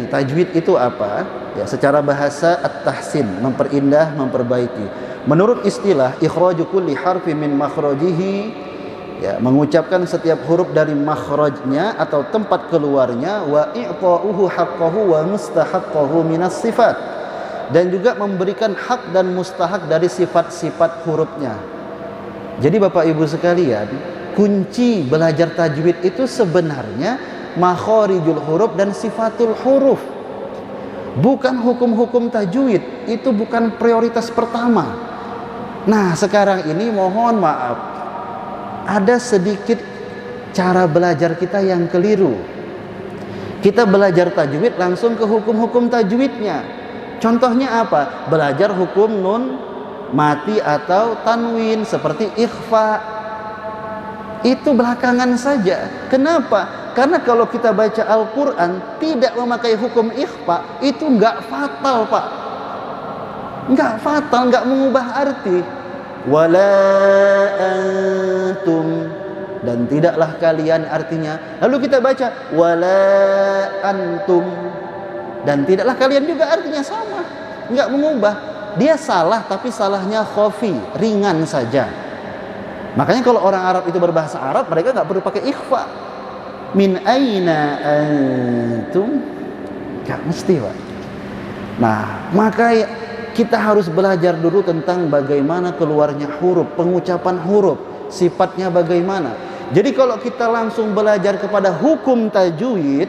ini, tajwid itu apa? Ya, secara bahasa at-tahsin, memperindah, memperbaiki. Menurut istilah ikhraju kulli harfi min makhrajihi, ya, mengucapkan setiap huruf dari makhrajnya atau tempat keluarnya, wa i'ta'uhu haqqahu wa mustahaqqahu minas sifat, dan juga memberikan hak dan mustahak dari sifat-sifat hurufnya. Jadi Bapak Ibu sekalian, kunci belajar tajwid itu sebenarnya makharijul huruf dan sifatul huruf. Bukan hukum-hukum tajwid, itu bukan prioritas pertama. Nah, sekarang ini mohon maaf, ada sedikit cara belajar kita yang keliru. Kita belajar tajwid langsung ke hukum-hukum tajwidnya. Contohnya apa? Belajar hukum nun mati atau tanwin seperti ikhfa. Itu belakangan saja. Kenapa? Karena kalau kita baca Al-Quran tidak memakai hukum ikhfa, itu nggak fatal, Pak. Nggak fatal, nggak mengubah arti. Wala antum, dan tidaklah kalian, artinya. Lalu kita baca wala antum, dan tidaklah kalian juga, artinya sama, nggak mengubah. Dia salah, tapi salahnya khafi, ringan saja. Makanya kalau orang Arab itu berbahasa Arab, mereka nggak perlu pakai ikhfa. Min aina antum, nggak mesti, Pak. Nah, maka kita harus belajar dulu tentang bagaimana keluarnya huruf, pengucapan huruf, sifatnya bagaimana. Jadi kalau kita langsung belajar kepada hukum tajwid,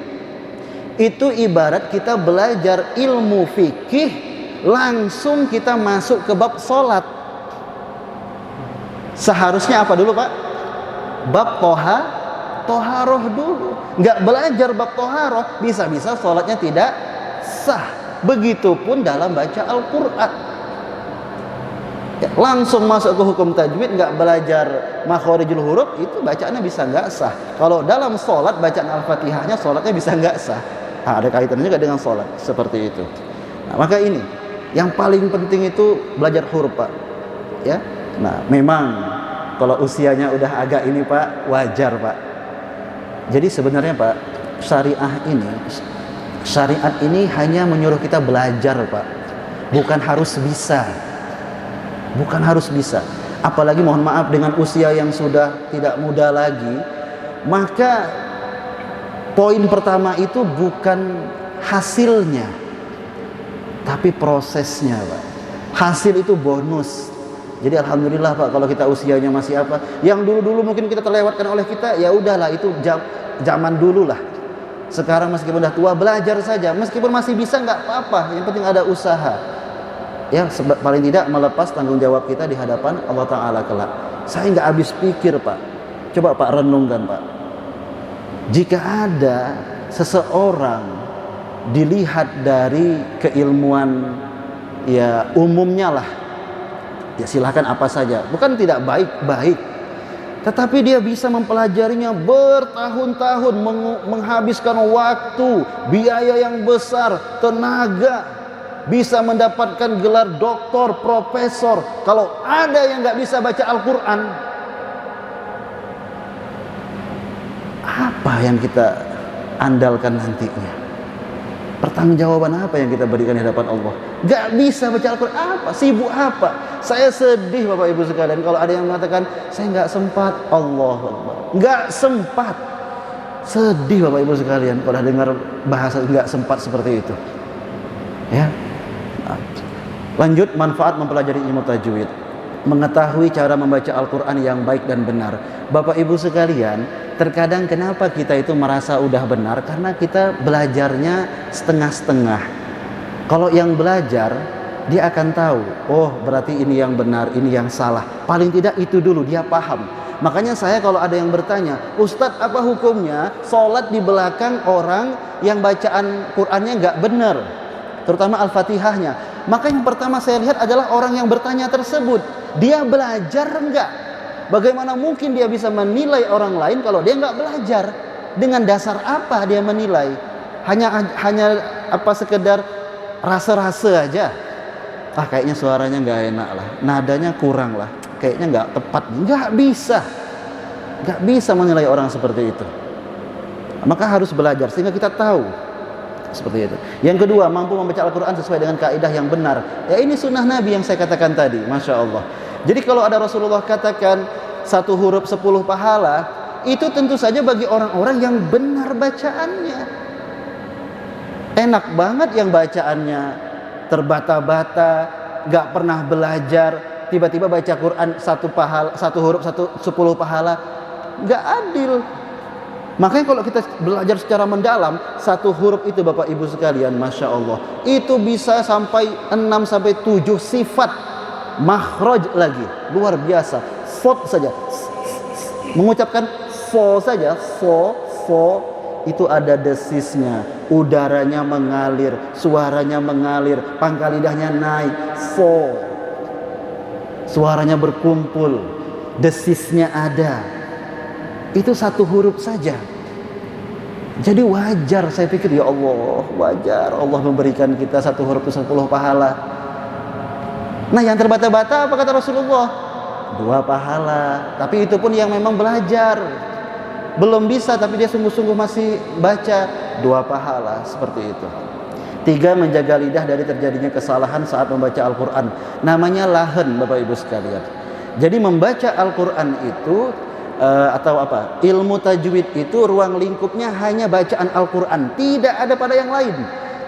itu ibarat kita belajar ilmu fikih, langsung kita masuk ke bab sholat. Seharusnya apa dulu, Pak? Bab toharoh dulu. Nggak belajar bab toharoh, bisa-bisa sholatnya tidak sah. Begitupun dalam baca Al-Quran. Ya, langsung masuk ke hukum tajwid, nggak belajar makharijul huruf, itu bacaannya bisa nggak sah. Kalau dalam sholat, bacaan Al-Fatihahnya, sholatnya bisa nggak sah. Nah, ada kaitannya juga dengan sholat, seperti itu. Nah, maka ini yang paling penting itu belajar huruf, Pak. Ya. Nah, memang kalau usianya udah agak ini, Pak, wajar, Pak. Jadi sebenarnya, Pak, syariat ini hanya menyuruh kita belajar, Pak. Bukan harus bisa. Bukan harus bisa. Apalagi mohon maaf dengan usia yang sudah tidak muda lagi, maka poin pertama itu bukan hasilnya, tapi prosesnya, Pak. Hasil itu bonus. Jadi alhamdulillah, Pak, kalau kita usianya masih apa, yang dulu-dulu mungkin kita terlewatkan oleh kita, ya udahlah, itu zaman dulu lah. Sekarang meskipun udah tua, belajar saja. Meskipun masih bisa, nggak apa-apa, yang penting ada usaha. Ya, paling tidak melepas tanggung jawab kita di hadapan Allah Ta'ala kelak. Saya nggak habis pikir, Pak. Coba Pak renungkan, Pak. Jika ada seseorang dilihat dari keilmuan ya umumnya lah, ya silahkan apa saja, bukan tidak baik-baik, tetapi dia bisa mempelajarinya bertahun-tahun, menghabiskan waktu, biaya yang besar, tenaga, bisa mendapatkan gelar doktor, profesor. Kalau ada yang nggak bisa baca Al-Quran, apa yang kita andalkan nantinya? Pertanggungjawaban apa yang kita berikan di hadapan Allah? Gak bisa baca Al-Quran, apa? Sibuk apa? Saya sedih, Bapak Ibu sekalian, kalau ada yang mengatakan saya gak sempat. Allahu Akbar, gak sempat. Sedih, Bapak Ibu sekalian, kalau dengar bahasa gak sempat seperti itu. Ya. Lanjut, manfaat mempelajari ilmu tajwid. Mengetahui cara membaca Al-Quran yang baik dan benar. Bapak Ibu sekalian, terkadang kenapa kita itu merasa udah benar? Karena kita belajarnya setengah-setengah. Kalau yang belajar, dia akan tahu, oh berarti ini yang benar, ini yang salah. Paling tidak itu dulu, dia paham. Makanya saya kalau ada yang bertanya, Ustadz apa hukumnya sholat di belakang orang yang bacaan Qur'annya nggak benar, terutama Al-Fatihahnya? Maka yang pertama saya lihat adalah orang yang bertanya tersebut, dia belajar enggak? Bagaimana mungkin dia bisa menilai orang lain kalau dia enggak belajar? Dengan dasar apa dia menilai? Hanya apa sekedar rasa-rasa aja. Ah, kayaknya suaranya enggak enak lah, nadanya kurang lah, kayaknya enggak tepat. Enggak bisa. Enggak bisa menilai orang seperti itu. Maka harus belajar sehingga kita tahu Seperti itu. Yang kedua, mampu membaca Al-Quran sesuai dengan kaidah yang benar. Ya, ini sunnah Nabi yang saya katakan tadi. Masya Allah. Jadi kalau ada Rasulullah katakan 1 huruf 10 pahala, itu tentu saja bagi orang-orang yang benar bacaannya. Enak banget yang bacaannya terbata-bata, gak pernah belajar, tiba-tiba baca Quran 1 huruf 10 pahala. Gak adil. Makanya kalau kita belajar secara mendalam, 1 huruf itu Bapak Ibu sekalian, Masya Allah, itu bisa sampai 6-7 sifat makhraj lagi. Luar biasa. Fot saja, mengucapkan fo saja, fo itu ada desisnya, udaranya mengalir, suaranya mengalir, pangkal lidahnya naik, fo, suaranya berkumpul, desisnya ada. Itu 1 huruf saja. Jadi wajar, saya pikir, ya Allah, wajar Allah memberikan kita 1 huruf itu 10 pahala. Nah, yang terbata-bata apa kata Rasulullah? 2 pahala. Tapi itu pun yang memang belajar, belum bisa tapi dia sungguh-sungguh masih baca, 2 pahala. Seperti itu. 3, menjaga lidah dari terjadinya kesalahan saat membaca Al-Quran. Namanya lahan, Bapak Ibu sekalian. Jadi membaca Al-Quran itu atau apa, ilmu tajwid itu ruang lingkupnya hanya bacaan Al-Quran, tidak ada pada yang lain.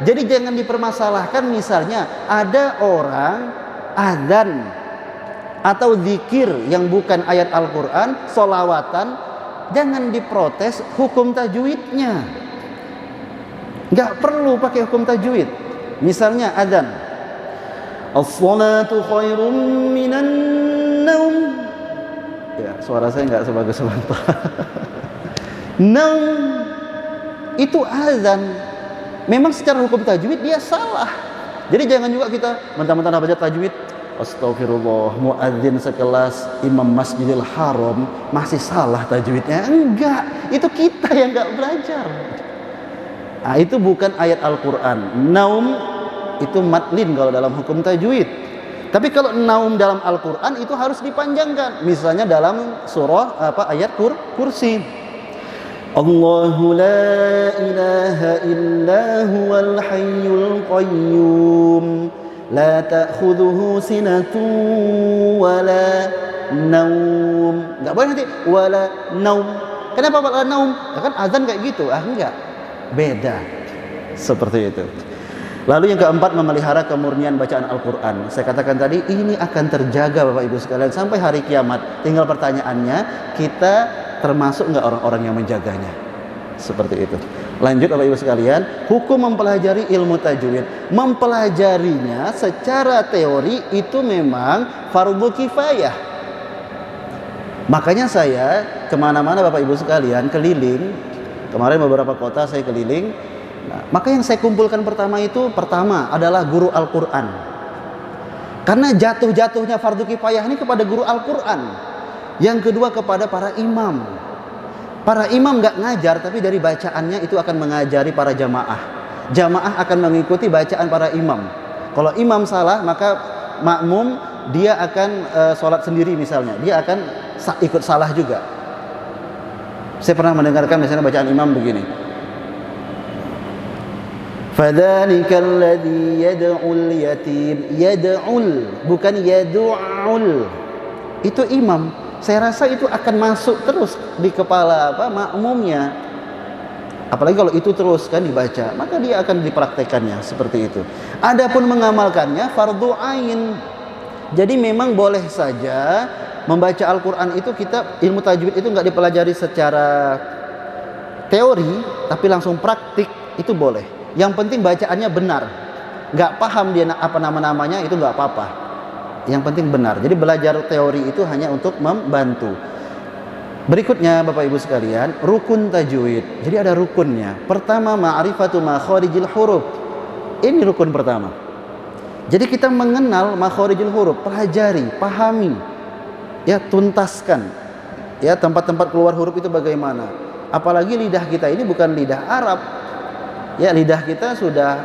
Jadi jangan dipermasalahkan. Misalnya ada orang adzan atau zikir yang bukan ayat Al-Quran, sholawatan, jangan diprotes hukum tajwidnya. Gak perlu pakai hukum tajwid. Misalnya adzan, as-salatu khairum minan naum. Ya, suara saya nggak sebagus sebentar. Naum itu azan. Memang secara hukum tajwid dia salah. Jadi jangan juga kita mentang-mentang baca tajwid, astagfirullah, muadzin sekelas Imam Masjidil Haram masih salah tajwidnya. Enggak, itu kita yang nggak belajar. Nah, itu bukan ayat Al-Quran. Naum itu madlin kalau dalam hukum tajwid. Tapi kalau naum dalam Al-Quran itu harus dipanjangkan. Misalnya dalam surah ayat kursi. Allahu la ilaha illa huwal hayyul qayyum la ta'khudhuhu sinatun wala naum. Enggak boleh nanti wala naum. Kenapa wala naum? Ya kan azan kayak gitu. Enggak. Beda. Seperti itu. Lalu yang keempat, memelihara kemurnian bacaan Al-Quran. Saya katakan tadi, ini akan terjaga Bapak Ibu sekalian sampai hari kiamat. Tinggal pertanyaannya, kita termasuk nggak orang-orang yang menjaganya? Seperti itu. Lanjut Bapak Ibu sekalian, hukum mempelajari ilmu tajwid. Mempelajarinya secara teori itu memang fardu kifayah. Makanya saya kemana-mana Bapak Ibu sekalian keliling. Kemarin beberapa kota saya keliling. Nah, maka yang saya kumpulkan pertama adalah guru Al-Quran. Karena jatuh-jatuhnya fardu kifayah ini kepada guru Al-Quran. Yang kedua kepada para imam. Para imam gak ngajar, tapi dari bacaannya itu akan mengajari para jamaah. Jamaah akan mengikuti bacaan para imam. Kalau imam salah, maka makmum dia akan sholat sendiri misalnya. Dia akan ikut salah juga. Saya pernah mendengarkan misalnya bacaan imam begini. Fadzalika alladzi yad'ul yatim. Yad'ul, bukan yad'ul. Itu imam. Saya rasa itu akan masuk terus di kepala makmumnya. Apalagi kalau itu terus kan dibaca, maka dia akan dipraktekannya seperti itu. Adapun mengamalkannya fardu ain. Jadi memang boleh saja membaca Al-Quran itu, kita ilmu tajwid itu nggak dipelajari secara teori, tapi langsung praktik, itu boleh. Yang penting bacaannya benar. Nggak paham dia apa nama-namanya, itu nggak apa-apa. Yang penting benar. Jadi belajar teori itu hanya untuk membantu. Berikutnya Bapak Ibu sekalian, rukun tajwid. Jadi ada rukunnya. Pertama, ma'rifatu makharijil huruf. Ini rukun pertama. Jadi kita mengenal makharijil huruf, pelajari, pahami, ya, tuntaskan. Ya, tempat-tempat keluar huruf itu bagaimana. Apalagi lidah kita ini bukan lidah Arab. Ya, lidah kita sudah,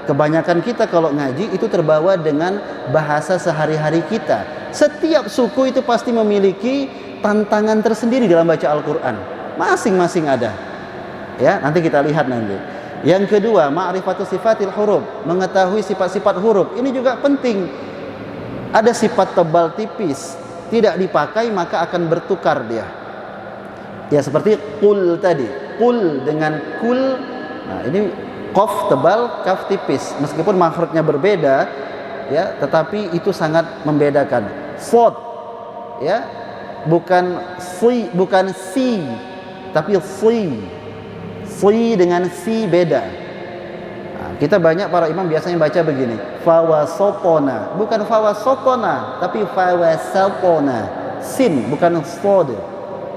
kebanyakan kita kalau ngaji itu terbawa dengan bahasa sehari-hari kita. Setiap suku itu pasti memiliki tantangan tersendiri dalam baca Al-Quran. Masing-masing ada. Ya, nanti kita lihat nanti. Yang kedua, ma'rifatu sifatil huruf, mengetahui sifat-sifat huruf. Ini juga penting. Ada sifat tebal tipis, tidak dipakai maka akan bertukar dia. Ya seperti qul tadi. Qul dengan kul. Nah, ini qaf tebal, kaf tipis. Meskipun makhrajnya berbeda, ya, tetapi itu sangat membedakan. Sod, ya, bukan si, tapi si. Si dengan si beda. Nah, kita banyak para imam biasanya baca begini, fawasotona, bukan fawasotona, tapi fawasotona, sin bukan sod,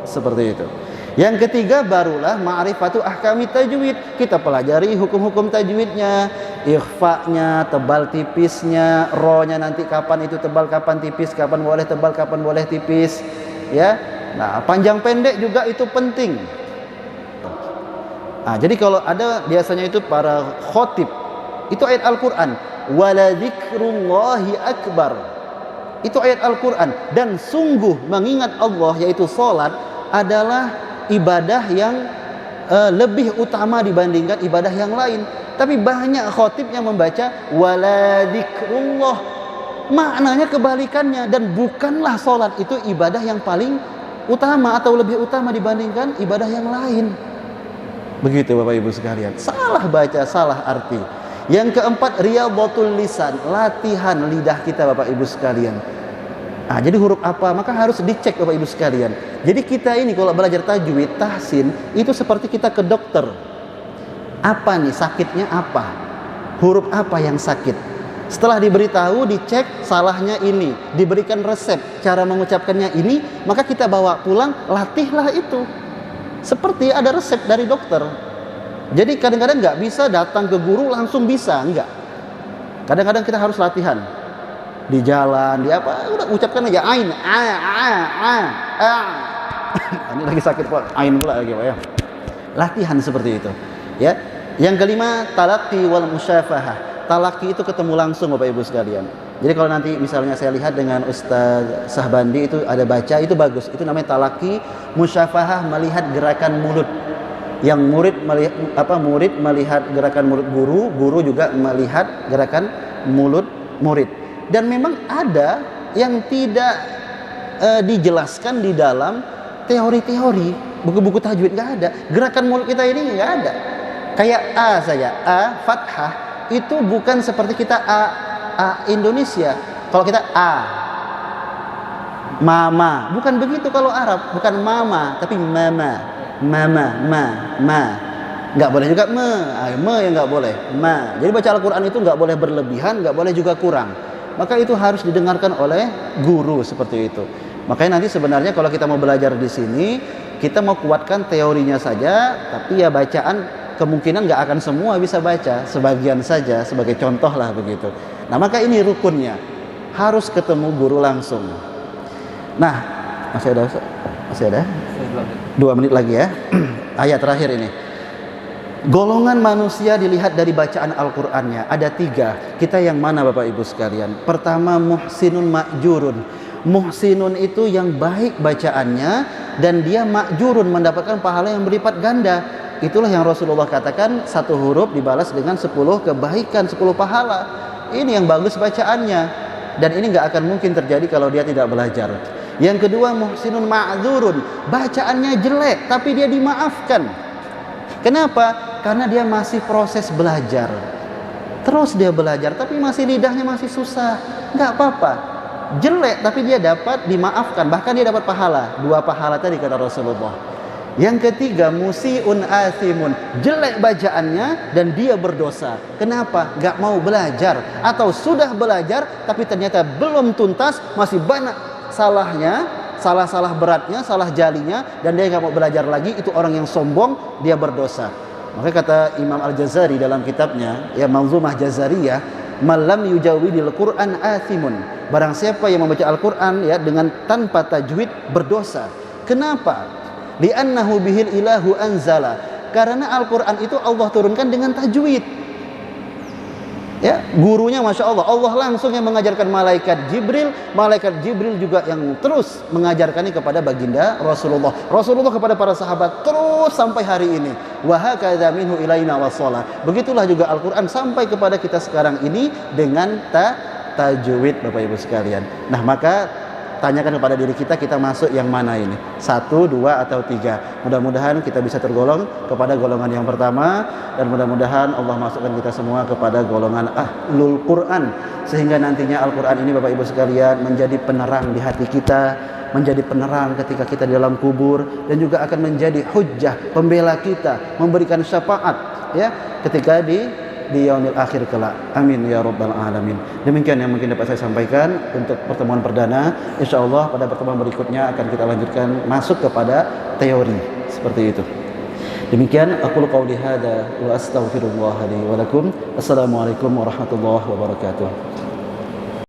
seperti itu. Yang ketiga barulah ma'rifatu ahkami tajwid. Kita pelajari hukum-hukum tajwidnya, ikhfa'nya, tebal tipisnya, ro-nya nanti kapan itu tebal, kapan tipis, kapan boleh tebal, kapan boleh tipis, ya. Nah, panjang pendek juga itu penting. Nah, jadi kalau ada biasanya itu para khotib, itu ayat Al-Quran, wala dzikrullahi akbar, itu ayat Al-Quran. Dan sungguh mengingat Allah, yaitu sholat, adalah ibadah yang lebih utama dibandingkan ibadah yang lain. Tapi banyak khotib yang membaca wala dzikrullah, maknanya kebalikannya. Dan bukanlah sholat itu ibadah yang paling utama atau lebih utama dibandingkan ibadah yang lain. Begitu Bapak Ibu sekalian. Salah baca, salah arti. Yang keempat, riyadhatul lisan, latihan lidah kita Bapak Ibu sekalian. Nah, jadi huruf apa? Maka harus dicek Bapak Ibu sekalian. Jadi kita ini kalau belajar tajwid, tahsin, itu seperti kita ke dokter. Apa nih sakitnya apa? Huruf apa yang sakit? Setelah diberitahu, dicek salahnya ini, diberikan resep cara mengucapkannya ini, maka kita bawa pulang, latihlah itu. Seperti ada resep dari dokter. Jadi kadang-kadang nggak bisa datang ke guru langsung bisa, enggak. Kadang-kadang kita harus latihan di jalan, di apa, udah ucapkan aja ain, ini lagi sakit kok, ain pula lagi Pak ya. Latihan seperti itu, ya. Yang kelima, talaqi wal musyafahah. Talaqi itu ketemu langsung Bapak Ibu sekalian. Jadi kalau nanti misalnya saya lihat dengan Ustaz Sahbandi itu ada baca, itu bagus. Itu namanya talaqi, musyafahah, melihat gerakan mulut. Yang murid melihat gerakan mulut guru, guru juga melihat gerakan mulut murid. Dan memang ada yang tidak dijelaskan di dalam teori-teori buku-buku tajwid, nggak ada. Gerakan mulut kita ini nggak ada. Kayak a saja, a fathah itu bukan seperti kita a Indonesia. Kalau kita a mama, bukan begitu kalau Arab, bukan mama tapi mama, ma. Nggak boleh juga me yang nggak boleh, ma. Jadi baca Al-Quran itu nggak boleh berlebihan, nggak boleh juga kurang. Maka itu harus didengarkan oleh guru seperti itu. Makanya nanti sebenarnya kalau kita mau belajar di sini, kita mau kuatkan teorinya saja, tapi ya bacaan kemungkinan nggak akan semua bisa baca, sebagian saja, sebagai contoh lah begitu. Nah, maka ini rukunnya, harus ketemu guru langsung. Nah, masih ada 2 menit lagi ya. Ayat terakhir ini. Golongan manusia dilihat dari bacaan Al-Qur'annya ada 3. Kita yang mana Bapak Ibu sekalian? Pertama, muhsinun ma'jurun. Muhsinun itu yang baik bacaannya dan dia ma'jurun, mendapatkan pahala yang berlipat ganda. Itulah yang Rasulullah katakan, 1 huruf dibalas dengan 10 kebaikan, 10 pahala. Ini yang bagus bacaannya. Dan ini nggak akan mungkin terjadi kalau dia tidak belajar. Yang kedua, muhsinun ma'dzurun. Bacaannya jelek, tapi dia dimaafkan. Kenapa? Karena dia masih proses belajar. Terus dia belajar, tapi masih lidahnya masih susah. Nggak apa-apa. Jelek, tapi dia dapat dimaafkan. Bahkan dia dapat pahala. 2 pahala tadi kata Rasulullah. Yang ketiga, musiun athimun, jelek bacaannya dan dia berdosa. Kenapa? Gak mau belajar, atau sudah belajar tapi ternyata belum tuntas, masih banyak salahnya, salah beratnya, salah jalinya, dan dia gak mau belajar lagi. Itu orang yang sombong, dia berdosa. Maka kata Imam Al-Jazari dalam kitabnya, ya Manzumah Jazariyah, malam yujawidil Qur'an athimun. Barang siapa yang membaca Al-Quran ya dengan tanpa tajwid, berdosa. Kenapa? Li'annahu bihil ilahu anzala. Karena Al-Quran itu Allah turunkan dengan tajwid. Ya, gurunya Masya Allah, Allah langsung yang mengajarkan malaikat Jibril juga yang terus mengajarkannya kepada baginda Rasulullah kepada para sahabat, terus sampai hari ini. Wa hakadza minhu ilaina wasala. Begitulah juga Al-Qur'an sampai kepada kita sekarang ini dengan tajwid, Bapak Ibu sekalian. Nah, maka tanyakan kepada diri kita, kita masuk yang mana ini? 1, 2, atau 3? Mudah-mudahan kita bisa tergolong kepada golongan yang pertama, dan mudah-mudahan Allah masukkan kita semua kepada golongan Ahlul Quran, sehingga nantinya Al-Quran ini Bapak Ibu sekalian menjadi penerang di hati kita, menjadi penerang ketika kita di dalam kubur, dan juga akan menjadi hujjah pembela kita, memberikan syafaat ya ketika di yaumil akhir kelak. Amin ya rabbal alamin. Demikian yang mungkin dapat saya sampaikan untuk pertemuan perdana. Insyaallah pada pertemuan berikutnya akan kita lanjutkan masuk kepada teori seperti itu. Demikian aqulu qauli hadza wa astaghfirullah li wa lakum. Assalamualaikum warahmatullahi wabarakatuh.